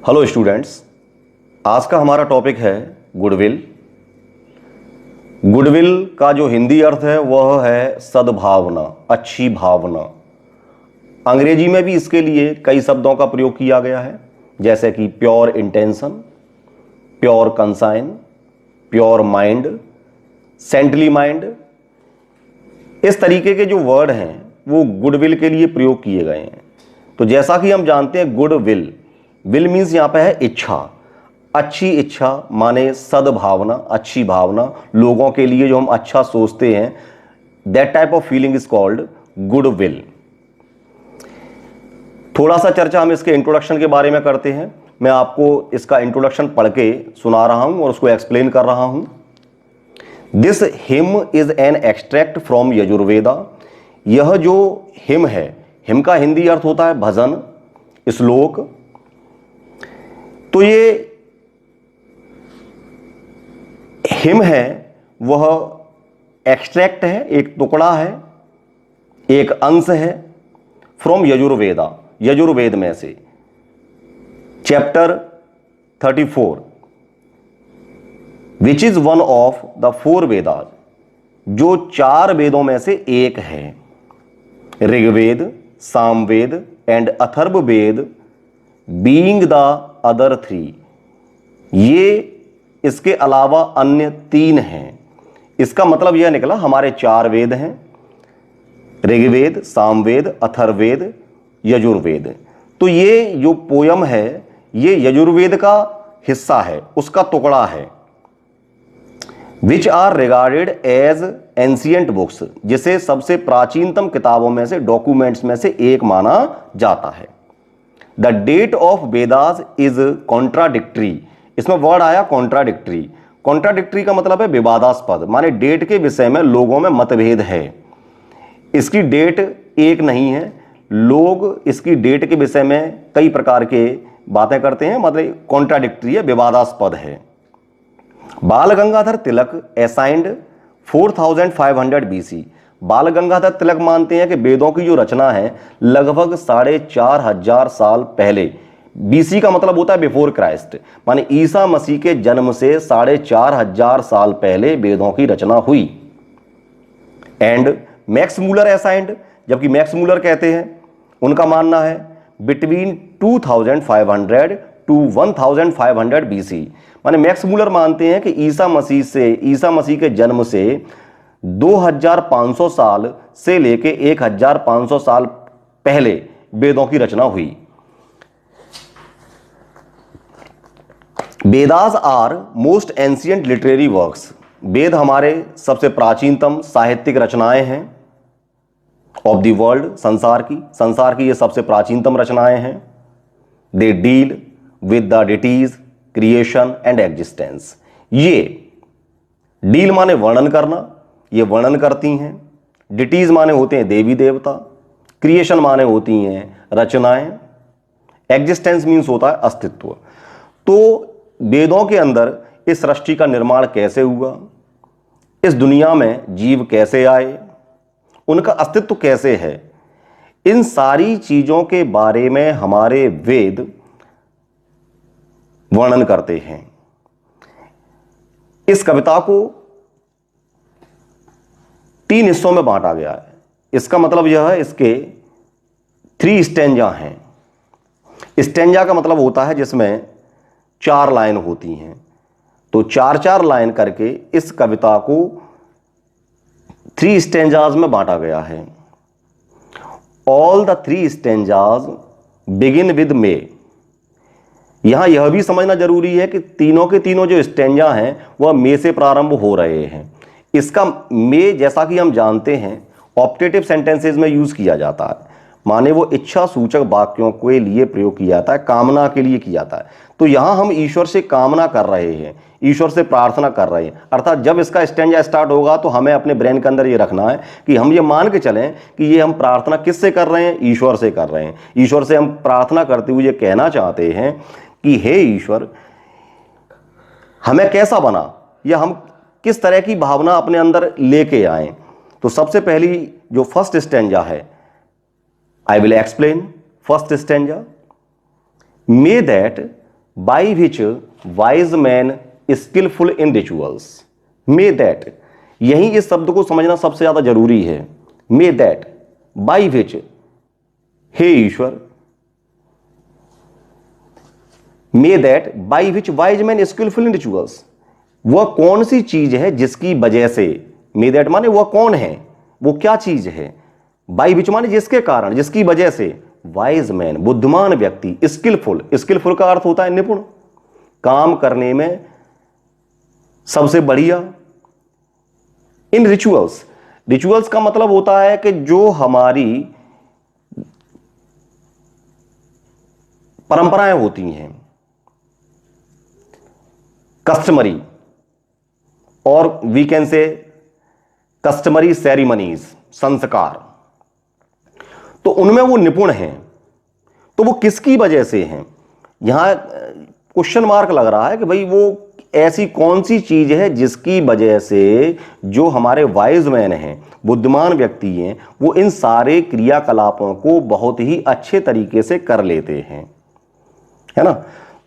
Hello students, आज का हमारा टॉपिक है गुडविल। गुडविल का जो हिंदी अर्थ है वह है सद्भावना, अच्छी भावना। अंग्रेजी में भी इसके लिए कई शब्दों का प्रयोग किया गया है, जैसे कि pure intention, pure conscience, pure mind, saintly mind. इस तरीके के जो वर्ड हैं वो गुडविल के लिए प्रयोग किए गए हैं। तो जैसा कि हम जानते हैं गुडविल, विल मीन्स यहां पे है इच्छा, अच्छी इच्छा माने सद्भावना, अच्छी भावना, लोगों के लिए जो हम अच्छा सोचते हैं, that type of feeling is called goodwill. थोड़ा सा चर्चा हम इसके इंट्रोडक्शन के बारे में करते हैं। मैं आपको इसका इंट्रोडक्शन पढ़ के सुना रहा हूं और उसको एक्सप्लेन कर रहा हूं। This him is an extract from Yajurveda. यह जो हिम है, हिम का हिंदी अर्थ होता है भजन, श्लोक। तो ये हिम है वह एक्सट्रैक्ट है, एक टुकड़ा है, एक अंश है फ्रॉम यजुर्वेदा, यजुर्वेद में से। Chapter 34 which is one of the 4 Vedas, जो 4 वेदों में से एक है। Rigveda, Samaveda and Atharvaveda being the other 3। ये इसके अलावा अन्य 3 हैं। इसका मतलब यह निकला हमारे 4 वेद हैं, ऋग्वेद, सामवेद, अथर्ववेद, यजुर्वेद। तो ये जो पोयम है ये यजुर्वेद का हिस्सा है, उसका टुकड़ा है। Which are regarded as ancient books, जिसे सबसे प्राचीनतम किताबों में से, डॉक्यूमेंट्स में से एक माना जाता है। The date of Vedas is contradictory. इसमें वर्ड आया कॉन्ट्राडिक्टरी। कॉन्ट्राडिक्टरी का मतलब है विवादास्पद, माने डेट के विषय में लोगों में मतभेद है। इसकी डेट एक नहीं है, लोग इसकी डेट के विषय में कई प्रकार के बातें करते हैं, मतलब कॉन्ट्राडिक्टरी है, विवादास्पद है। बाल गंगाधर तिलक असाइंड 4500 BC। बाल गंगाधर तिलक मानते हैं कि वेदों की जो रचना है लगभग 4500 साल पहले, बीसी का मतलब होता है बिफोर क्राइस्ट, माने ईसा मसीह के जन्म से 4500 साल पहले वेदों की रचना हुई। एंड मैक्स मूलर असाइंड, जबकि मैक्स मूलर कहते हैं, उनका मानना है बिटवीन 2500 टू 1500 BC। माने मैक्स मूलर मानते हैं कि ईसा मसीह के जन्म से 2500 साल से लेके 1500 साल पहले वेदों की रचना हुई। Vedas are most ancient literary works. Veda हमारे सबसे प्राचीनतम साहित्यिक रचनाएं हैं ऑफ द वर्ल्ड, संसार की ये सबसे प्राचीनतम रचनाएं हैं। They deal with the deities, creation and existence. ये डील माने वर्णन करना, ये वर्णन करती हैं। डिटीज माने होते हैं देवी देवता, क्रिएशन माने होती हैं रचनाएं, एग्जिस्टेंस मीन्स होता है अस्तित्व। तो वेदों के अंदर इस सृष्टि का निर्माण कैसे हुआ, इस दुनिया में जीव कैसे आए, उनका अस्तित्व कैसे है, इन सारी चीजों के बारे में हमारे वेद वर्णन करते हैं। इस कविता को 3 हिस्सों में बांटा गया है। इसका मतलब यह है इसके 3 स्टेंजा हैं। स्टेंजा का मतलब होता है जिसमें 4 लाइन होती हैं, तो 4-4 लाइन करके इस कविता को 3 स्टेंजाज में बांटा गया है। All the 3 stanzas begin with may. यहां यह भी समझना जरूरी है कि तीनों के तीनों जो स्टेंजा हैं वह मे से प्रारंभ हो रहे हैं। इसका मे, जैसा कि हम जानते हैं, ऑप्टेटिव सेंटेंसेस में यूज किया जाता है, माने वो इच्छा सूचक वाक्यों के लिए प्रयोग किया जाता है, कामना के लिए किया जाता है। तो यहां हम ईश्वर से कामना कर रहे हैं, ईश्वर से प्रार्थना कर रहे हैं। अर्थात जब इसका स्टेंजा स्टार्ट होगा तो हमें अपने ब्रेन के अंदर ये रखना है कि हम ये मान के चलें कि ये हम प्रार्थना किससे कर रहे हैं, ईश्वर से कर रहे हैं। ईश्वर से हम प्रार्थना करते हुए ये कहना चाहते हैं कि हे ईश्वर, हमें कैसा बना, या हम किस तरह की भावना अपने अंदर लेके आए। तो सबसे पहली जो फर्स्ट स्टेंजा है, I will explain first stanza. May that by which wise man skilful in rituals, may that, यही इस शब्द को समझना सबसे ज्यादा जरूरी है। मे दैट, बाई विच, हे ईश्वर, may that by which wise man skilful in rituals, वह कौन सी चीज है जिसकी वजह से, मे दैट माने वह कौन है, वो क्या चीज है, बाई विच माने जिसके कारण, जिसकी वजह से, वाइज मैन बुद्धिमान व्यक्ति, स्किलफुल, स्किलफुल का अर्थ होता है निपुण, काम करने में सबसे बढ़िया, इन रिचुअल्स, रिचुअल्स का मतलब होता है कि जो हमारी परंपराएं होती हैं, कस्टमरी, और वी कैन से कस्टमरी सेरिमनीज, संस्कार, तो उनमें वो निपुण हैं। तो वो किसकी वजह से हैं, यहां क्वेश्चन मार्क लग रहा है कि भाई वो ऐसी कौन सी चीज है जिसकी वजह से जो हमारे वाइज मैन हैं, बुद्धिमान व्यक्ति हैं, वो इन सारे क्रियाकलापों को बहुत ही अच्छे तरीके से कर लेते हैं, है ना।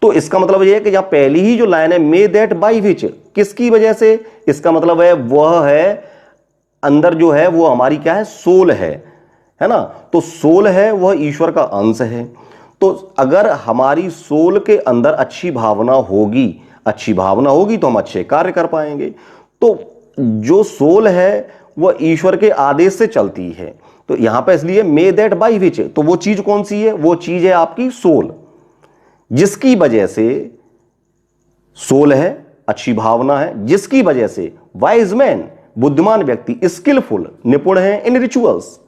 तो इसका मतलब यह है कि यहां पहली ही जो लाइन है, मे दैट बाई विच, किसकी वजह से, इसका मतलब है वह है अंदर जो है वो हमारी क्या है, सोल है ना। तो सोल है वह ईश्वर का अंश है। तो अगर हमारी सोल के अंदर अच्छी भावना होगी, अच्छी भावना होगी तो हम अच्छे कार्य कर पाएंगे। तो जो सोल है वह ईश्वर के आदेश से चलती है। तो यहां पर इसलिए मे दैट बाई विच, तो वो चीज कौन सी है, वो चीज है आपकी सोल, जिसकी वजह से, सोल है अच्छी भावना है, जिसकी वजह से वाइज मैन बुद्धिमान व्यक्ति, स्किलफुल निपुण है, इन रिचुअल्स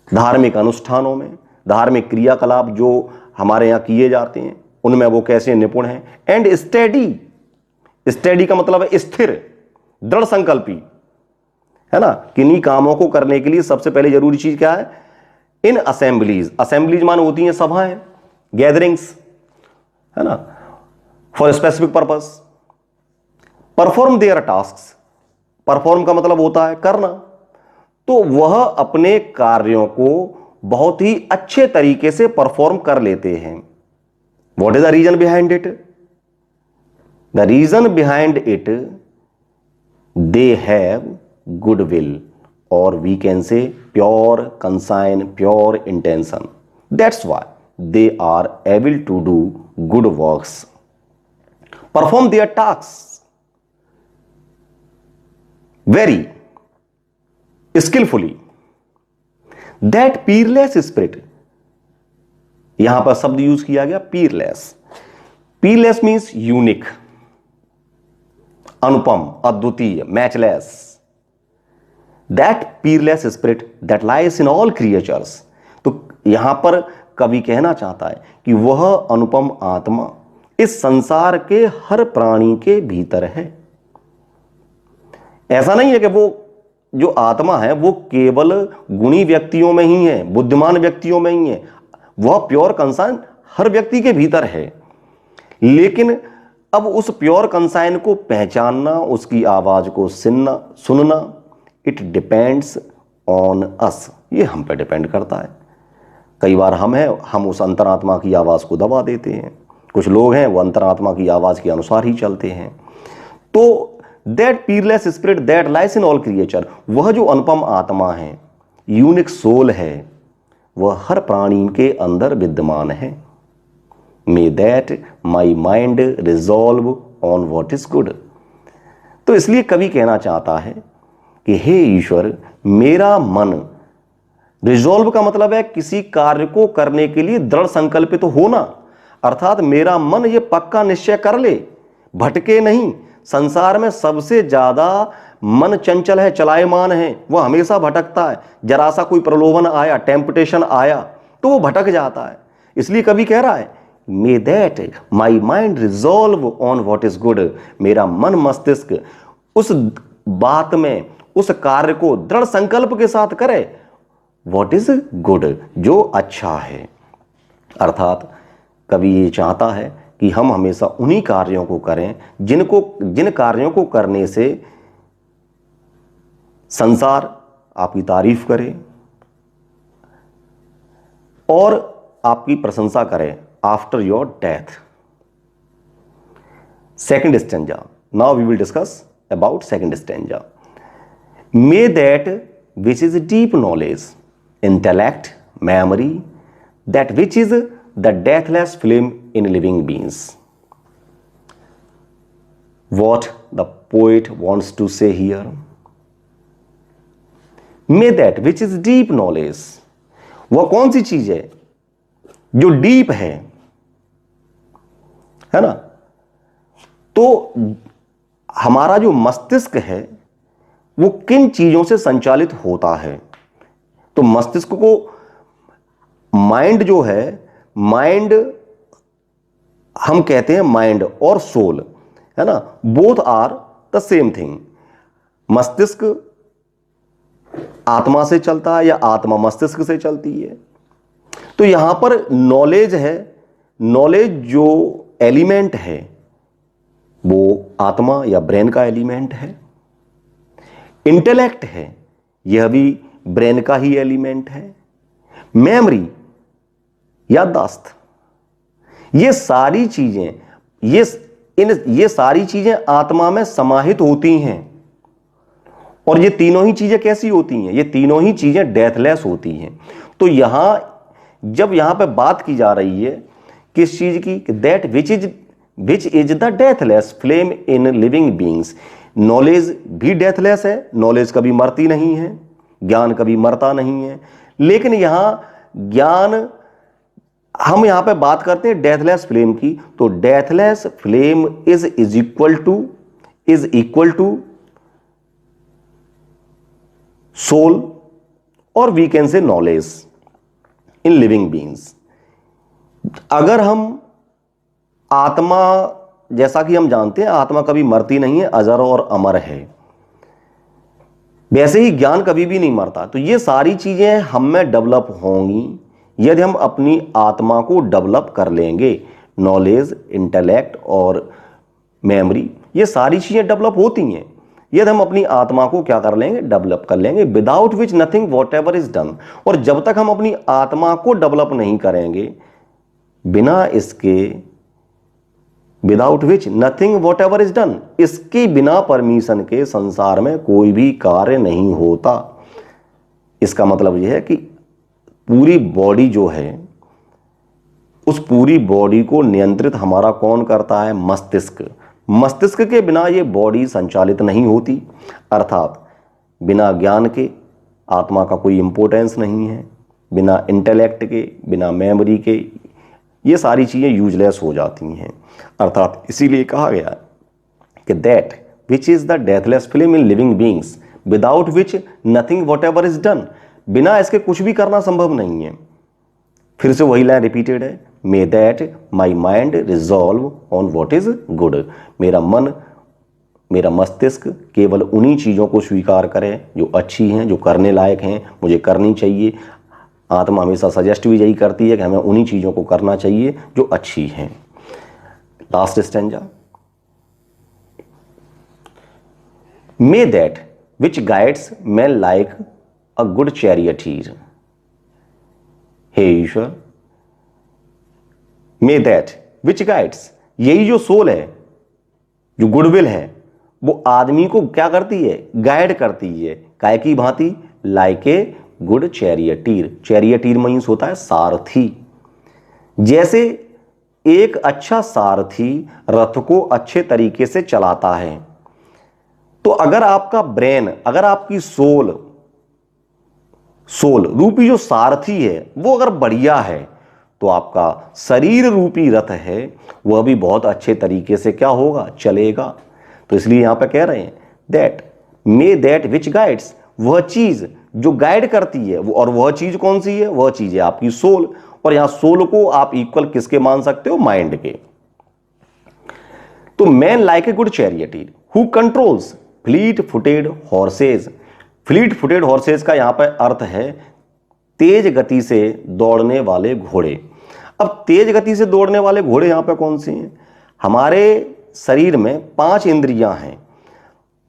धार्मिक अनुष्ठानों में, धार्मिक क्रियाकलाप जो हमारे यहां किए जाते हैं उनमें वो कैसे निपुण है, एंड स्टेडी, स्टेडी का मतलब है स्थिर, दृढ़ संकल्पी, है ना। किन्हीं कामों को करने के लिए सबसे पहले जरूरी चीज क्या है, इन असेंबलीज, असेंबलीज मान होती हैं सभाएं, गैदरिंग्स, है ना, for specific purpose, perform their task, perform का मतलब होता है करना। तो वह अपने कार्यों को बहुत ही अच्छे तरीके से परफॉर्म कर लेते हैं। What is the reason behind it, the reason behind it, they have good will, और we can say pure conscience, pure intention, that's why they are able to do good works, perform their task very skillfully, that peerless spirit, यहां पर शब्द use किया गया peerless, peerless means unique, अनुपम, अद्वितीय, matchless, that peerless spirit that lies in all creatures। तो यहां पर कवि कहना चाहता है कि वह अनुपम आत्मा इस संसार के हर प्राणी के भीतर है। ऐसा नहीं है कि वो जो आत्मा है वो केवल गुणी व्यक्तियों में ही है, बुद्धिमान व्यक्तियों में ही है, वह प्योर कंसाइन हर व्यक्ति के भीतर है। लेकिन अब उस प्योर कंसाइन को पहचानना, उसकी आवाज को सुनना, इट डिपेंड्स ऑन अस, ये हम पे डिपेंड करता है। कई बार हम उस अंतरात्मा की आवाज को दबा देते हैं, कुछ लोग हैं वो अंतरात्मा की आवाज के अनुसार ही चलते हैं। तो that peerless spirit that lies in all creature, वह जो अनुपम आत्मा है, यूनिक सोल है, वह हर प्राणी के अंदर विद्यमान है। May that my mind resolve on what is good. तो इसलिए कवि कहना चाहता है कि हे ईश्वर, मेरा मन, रिजॉल्व का मतलब है किसी कार्य को करने के लिए दृढ़ संकल्पित होना, अर्थात मेरा मन ये पक्का निश्चय कर ले, भटके नहीं। संसार में सबसे ज्यादा मन चंचल है, चलायमान है, वह हमेशा भटकता है। जरा सा कोई प्रलोभन आया, टेम्पटेशन आया तो वो भटक जाता है। इसलिए कवि कह रहा है, may that my mind resolve on what is good, मेरा मन मस्तिष्क उस बात में, उस कार्य को दृढ़ संकल्प के साथ करे, व्हाट इज गुड, जो अच्छा है। अर्थात कवि ये चाहता है कि हम हमेशा उन्हीं कार्यों को करें जिन कार्यों को करने से संसार आपकी तारीफ करे और आपकी प्रशंसा करे after your death. Second stanza. Now we will discuss about second stanza. May that which is deep knowledge, intellect, memory, that which is the deathless flame in living beings. What the poet wants to say here? May that which is deep knowledge, वह कौन सी चीज है जो deep है ना? तो हमारा जो मस्तिष्क है वो किन चीजों से संचालित होता है? तो मस्तिष्क को माइंड जो है, माइंड हम कहते हैं माइंड और सोल, है ना, both are the same thing. मस्तिष्क आत्मा से चलता है या आत्मा मस्तिष्क से चलती है। तो यहां पर नॉलेज है, नॉलेज जो एलिमेंट है वो आत्मा या ब्रेन का एलिमेंट है। इंटेलेक्ट है, यह भी ब्रेन का ही एलिमेंट है। मेमोरी, याददाश्त, ये सारी चीजें, ये सारी चीजें आत्मा में समाहित होती हैं। और ये तीनों ही चीजें कैसी होती हैं? ये तीनों ही चीजें डेथलेस होती हैं। तो यहां जब यहां पे बात की जा रही है किस चीज की, that which is the deathless flame in living beings, knowledge भी डेथलेस है, नॉलेज कभी मरती नहीं है, ज्ञान कभी मरता नहीं है। लेकिन यहां ज्ञान, हम यहां पे बात करते हैं डेथलेस फ्लेम की, तो deathless flame is equal to soul और we can say knowledge in living beings. अगर हम आत्मा, जैसा कि हम जानते हैं आत्मा कभी मरती नहीं है, अजर और अमर है, वैसे ही ज्ञान कभी भी नहीं मरता। तो ये सारी चीजें हम में डेवलप होंगी यदि हम अपनी आत्मा को डेवलप कर लेंगे। नॉलेज, इंटेलेक्ट और मेमोरी, ये सारी चीजें डेवलप होती हैं यदि हम अपनी आत्मा को क्या कर लेंगे, डेवलप कर लेंगे। Without which nothing what ever is done. और जब तक हम अपनी आत्मा को डेवलप नहीं करेंगे, बिना इसके, without which nothing what ever is done, इसके बिना परमिशन के संसार में कोई भी कार्य नहीं होता। इसका मतलब यह है कि पूरी बॉडी जो है, उस पूरी बॉडी को नियंत्रित हमारा कौन करता है? मस्तिष्क। मस्तिष्क के बिना ये बॉडी संचालित नहीं होती, अर्थात बिना ज्ञान के आत्मा का कोई इंपॉर्टेंस नहीं है, बिना इंटेलेक्ट के, बिना मेमोरी के ये सारी चीजें यूजलेस हो जाती हैं। अर्थात इसीलिए कहा गया कि that which is the deathless flame in living beings without which nothing what ever is done, बिना इसके कुछ भी करना संभव नहीं है। फिर से वही लाइन रिपीटेड है, may that my mind resolve on what is good, मेरा मन, मेरा मस्तिष्क केवल उन्हीं चीज़ों को स्वीकार करे जो अच्छी हैं, जो करने लायक हैं, मुझे करनी चाहिए। आत्मा हमेशा सजेस्ट भी यही करती है कि हमें उन्हीं चीज़ों को करना चाहिए जो अच्छी हैं। Last stanza, may that which guides man like a good charioteer, हे ईश्वर, मे दैट विच गाइड्स, यही जो सोल है, जो गुडविल है, वो आदमी को क्या करती है? गाइड करती है। काय की भांति? Like a good charioteer. Charioteer means होता है सारथी। जैसे एक अच्छा सारथी रथ को अच्छे तरीके से चलाता है, तो अगर आपका ब्रेन, अगर आपकी सोल रूपी जो सारथी है वो अगर बढ़िया है, तो आपका शरीर रूपी रथ है वह भी बहुत अच्छे तरीके से क्या होगा? चलेगा। तो इसलिए यहां पे कह रहे हैं that may that which guides, वह चीज जो गाइड करती है, और वह चीज कौन सी है? वह चीज है आपकी सोल। और यहां सोल को आप इक्वल किसके मान सकते हो? माइंड के। तो man like a good charioteer who controls fleet footed horses. Fleet footed horses का यहां पर अर्थ है तेज गति से दौड़ने वाले घोड़े। अब तेज गति से दौड़ने वाले घोड़े यहां पे कौन से हैं? हमारे शरीर में 5 इंद्रियां हैं।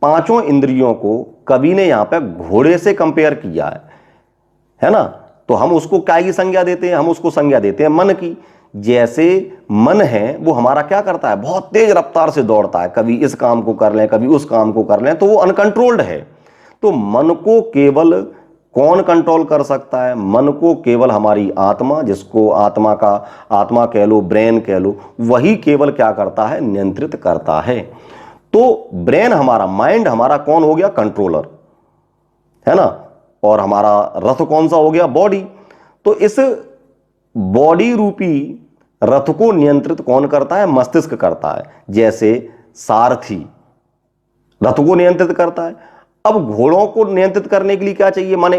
पांचों इंद्रियों को कवि ने यहां पे घोड़े से कंपेयर किया है ना? तो हम उसको क्या की संज्ञा देते हैं? हम उसको संज्ञा देते हैं मन की। जैसे मन है वो हमारा क्या करता है, बहुत तेज रफ्तार से दौड़ता है, कभी इस काम को कर लें कभी उस काम को कर लें, तो वो अनकंट्रोल्ड है। तो मन को केवल कौन कंट्रोल कर सकता है? मन को केवल हमारी आत्मा, जिसको आत्मा कह लो, ब्रेन कह लो, वही केवल क्या करता है, नियंत्रित करता है। तो ब्रेन हमारा, माइंड हमारा कौन हो गया, कंट्रोलर, है ना। और हमारा रथ कौन सा हो गया, बॉडी। तो इस बॉडी रूपी रथ को नियंत्रित कौन करता है, मस्तिष्क करता है। जैसे सारथी रथ को नियंत्रित करता है। अब घोड़ों को नियंत्रित करने के लिए क्या चाहिए, माने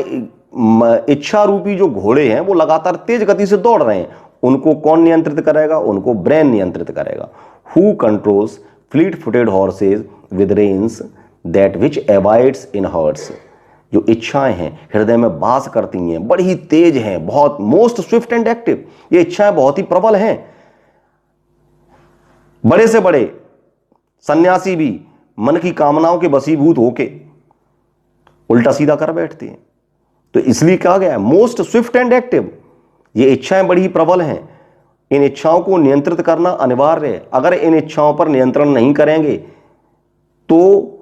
इच्छा रूपी जो घोड़े हैं वो लगातार तेज गति से दौड़ रहे हैं, उनको कौन नियंत्रित करेगा, उनको ब्रेन नियंत्रित करेगा। Who controls fleet footed horses with reins that which abides in hearts. जो इच्छाएं हैं हृदय में वास करती हैं, बड़ी तेज हैं, बहुत मोस्ट स्विफ्ट एंड एक्टिव, ये इच्छाएं बहुत ही प्रबल हैं। बड़े से बड़े सन्यासी भी मन की कामनाओं के वशीभूत होके उल्टा सीधा कर बैठते हैं। तो इसलिए कहा गया है मोस्ट स्विफ्ट एंड एक्टिव, ये इच्छाएं बड़ी ही प्रबल हैं। इन इच्छाओं को नियंत्रित करना अनिवार्य है। अगर इन इच्छाओं पर नियंत्रण नहीं करेंगे तो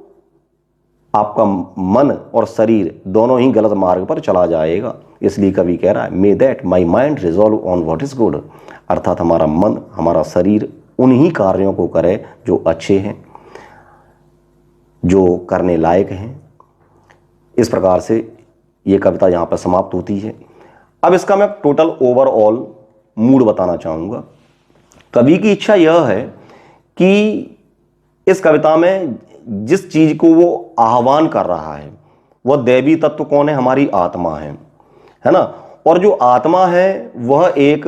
आपका मन और शरीर दोनों ही गलत मार्ग पर चला जाएगा। इसलिए कवि कह रहा है, may that my mind resolve on what is good, अर्थात हमारा मन, हमारा शरीर उन्हीं कार्यों को करे जो अच्छे हैं, जो करने लायक हैं। इस प्रकार से ये कविता यहाँ पर समाप्त होती है। अब इसका मैं टोटल ओवरऑल मूड बताना चाहूँगा। कवि की इच्छा यह है कि इस कविता में जिस चीज को वो आह्वान कर रहा है वह दैवी तत्व कौन है, हमारी आत्मा है ना। और जो आत्मा है वह एक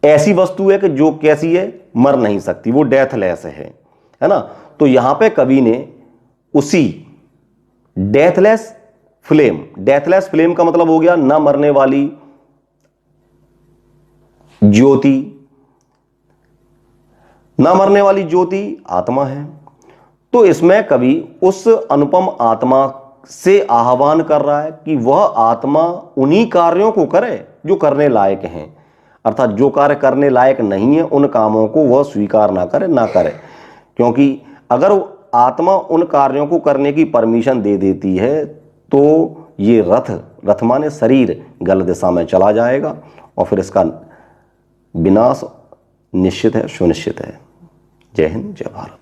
ऐसी वस्तु है कि जो कैसी है, मर नहीं सकती, वो डेथलेस है ना। तो यहां पे कवि ने उसी डेथलेस फ्लेम का मतलब हो गया ना मरने वाली ज्योति, ना मरने वाली ज्योति आत्मा है। तो इसमें कवि उस अनुपम आत्मा से आह्वान कर रहा है कि वह आत्मा उन्हीं कार्यों को करे जो करने लायक हैं, अर्थात जो कार्य करने लायक नहीं है उन कामों को वह स्वीकार ना करे। क्योंकि अगर आत्मा उन कार्यों को करने की परमिशन दे देती है तो ये रथ माने शरीर गलत दिशा में चला जाएगा और फिर इसका विनाश निश्चित है, सुनिश्चित है। जय हिंद, जय भारत।